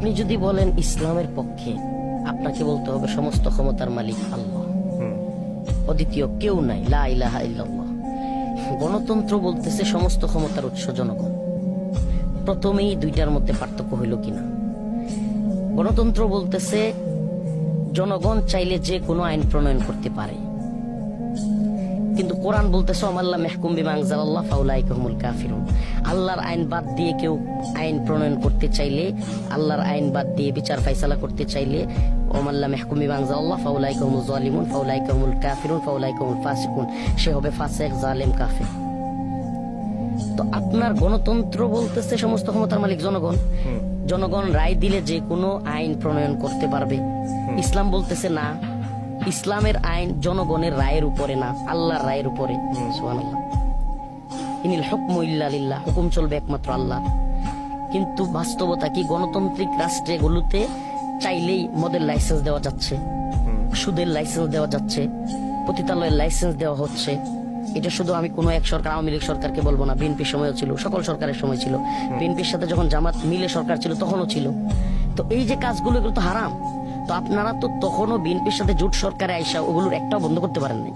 আপনি যদি বলেন ইসলামের পক্ষে, আপনাকে বলতে হবে সমস্ত ক্ষমতার মালিক আল্লাহ, অদ্বিতীয় কেউ নাই, লা ইলাহা ইল্লাল্লাহ। গণতন্ত্র বলতেছে সমস্ত ক্ষমতার উৎস জনগণ। প্রথমেই দুইটার মধ্যে পার্থক্য হইল কিনা? গণতন্ত্র বলতেছে জনগণ চাইলে যে কোনো আইন প্রণয়ন করতে পারে, কিন্তু কোরআন বলতেছে ওমাল্লাম ইয়াহকুম বিমা আনজালাল্লাহ ফাউলাইকা হুমুল কাফিরুন। আল্লাহর আইন বাদ দিয়ে কেউ আইন প্রণয়ন করতে চাইলে, আল্লাহর আইন বাদ দিয়ে বিচার ফাইসালা করতে চাইলে, ওমাল্লাম ইয়াহকুম বিমা আনজালাল্লাহ ফাউলাইকা হুমুজ জালিমুন ফাউলাইকা হুমুল কাফিরুন ফাউলাইকা হুমুল ফাসিকুন, সে হবে ফাসিক, জালেম, কাফির। তো আপনার গণতন্ত্র বলতেছে সমস্ত ক্ষমতার মালিক জনগণ, জনগণ রায় দিলে যে কোনো আইন প্রণয়ন করতে পারবে। ইসলাম বলতেছে না, ইসলামের আইন জনগণের রায়ের উপরে না, আল্লাহর রায়ের উপরে। সুবহানাল্লাহ। ইনিল হুকমু ইল্লা লিল্লাহ, হুকুম চলবে একমাত্র আল্লাহ। কিন্তু বাস্তবতা কি? গণতান্ত্রিক রাষ্ট্রগুলোতে চাইলেই মদের লাইসেন্স দেওয়া যাচ্ছে, সুদের লাইসেন্স দেওয়া যাচ্ছে, পতিতালয়ের লাইসেন্স দেওয়া হচ্ছে। এটা শুধু আমি কোনো এক সরকার, আওয়ামী লীগ সরকারকে বলবো না, বিএনপির সময়ও ছিল, সকল সরকারের সময় ছিল। বিএনপির সাথে যখন জামাত মিলে সরকার ছিল তখনও ছিল। তো এই যে কাজগুলো, এগুলো তো হারাম। তো আপনারা তো তখনও বিএনপির সাথে জোট সরকারে আইসা ওগুলোর একটাও বন্ধ করতে পারেন নাই।